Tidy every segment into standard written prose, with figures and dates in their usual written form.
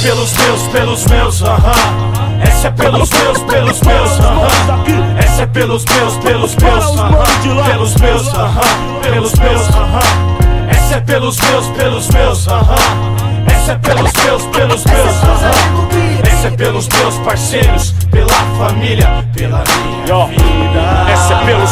pelos meus, essa é pelos meus, essa é pelos meus, pelos meus, essa é pelos meus, essa é pelos meus, essa é pelos meus parceiros, pela família, pela minha vida. Essa é pelos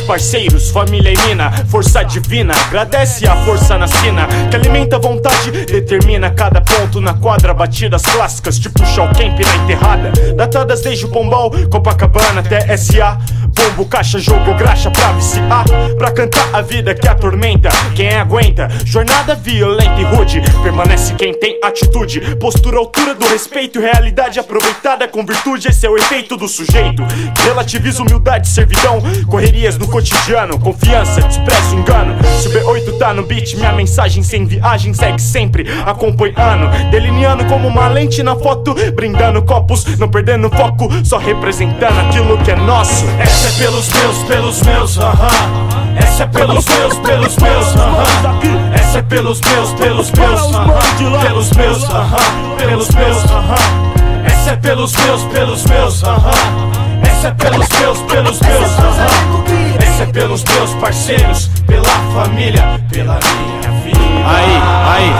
parceiros, família e mina, força divina, agradece a força na sina, que alimenta a vontade, determina cada ponto na quadra, batidas clássicas, tipo show camp na enterrada, datadas desde o Pombal, Copacabana até SA, bombo, caixa, jogo, graxa pra viciar, pra cantar a vida que atormenta, quem aguenta, jornada violenta e rude, permanece quem tem atitude, postura, altura do respeito, realidade aproveitada com virtude, esse é o efeito do sujeito, relativiza humildade, servidão, correrias no cotidiano, confiança, desprezo, engano, se o B8 tá no beat, minha mensagem sem viagem segue sempre acompanhando, delineando como uma lente na foto, brindando copos, não perdendo foco, só representando aquilo que é nosso. Essa é pelos meus, essa é pelos meus, essa é pelos meus, pelos meus, essa é pelos meus, essa é pelos meus, essa é pelos meus parceiros, pela família, pela minha vida. Aí,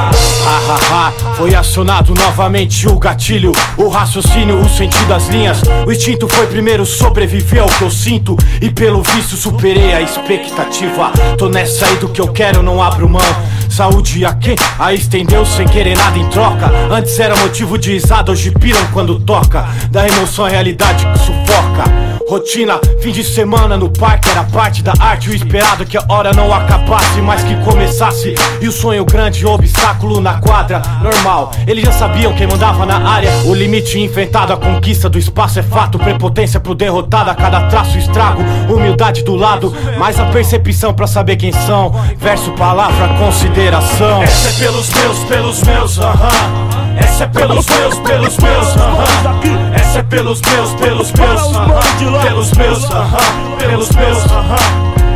foi acionado novamente o gatilho, o raciocínio, o sentido, as linhas. O instinto foi primeiro sobreviver ao que eu sinto, e pelo visto superei a expectativa. Tô nessa aí do que eu quero, não abro mão. Saúde a quem? A estendeu sem querer nada em troca. Antes era motivo de risada, hoje piram quando toca. Da emoção à realidade que sufoca. Rotina, fim de semana no parque era parte da arte. O esperado que a hora não acabasse, mas que começasse. E o sonho grande, obstáculo na quadra, normal. Eles já sabiam quem mandava na área. O limite enfrentado, a conquista do espaço é fato. Prepotência pro derrotado, a cada traço estrago. Humildade do lado, mais a percepção pra saber quem são. Verso, palavra, consideração. Essa é pelos meus, essa é pelos meus, essa é pelos meus, essa é pelos meus,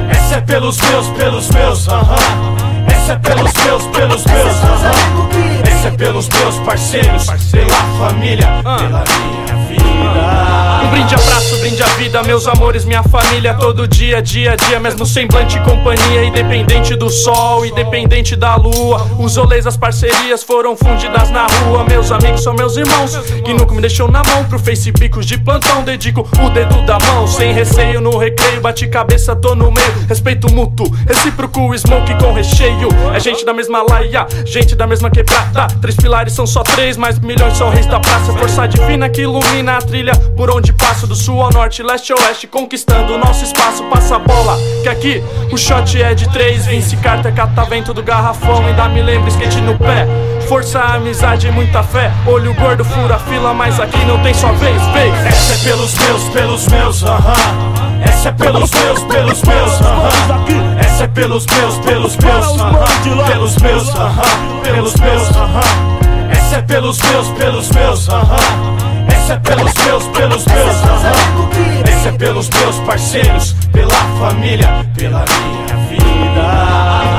essa é pelos meus, essa é pelos meus parceiros, pela família, pela minha vida. Um brinde, abraço, brinde a vida, meus amores, minha família. Todo dia, dia a dia, mesmo semblante e companhia. Independente do sol, independente da lua. Os rolês, as parcerias foram fundidas na rua. Meus amigos são meus irmãos, que nunca me deixou na mão. Pro Face Bicos de plantão, dedico o dedo da mão. Sem receio no recreio, bate cabeça, tô no meio. Respeito mútuo, recíproco, smoke com recheio. É gente da mesma laia, gente da mesma quebrada. Três pilares são só três, mas milhões são reis da praça. Força divina que ilumina a trilha por onde passo, do sul ao norte, leste a oeste, conquistando o nosso espaço. Passa a bola, que aqui o shot é de 3. Vince Carter, catavento do garrafão, ainda me lembro, skate no pé. Força, amizade e muita fé. Olho gordo, fura fila, mas aqui não tem só vez. Essa é pelos meus, essa é pelos meus, essa é pelos meus, essa é pelos meus, essa é pelos meus, essa é pelos meus parceiros, pela família, pela minha vida.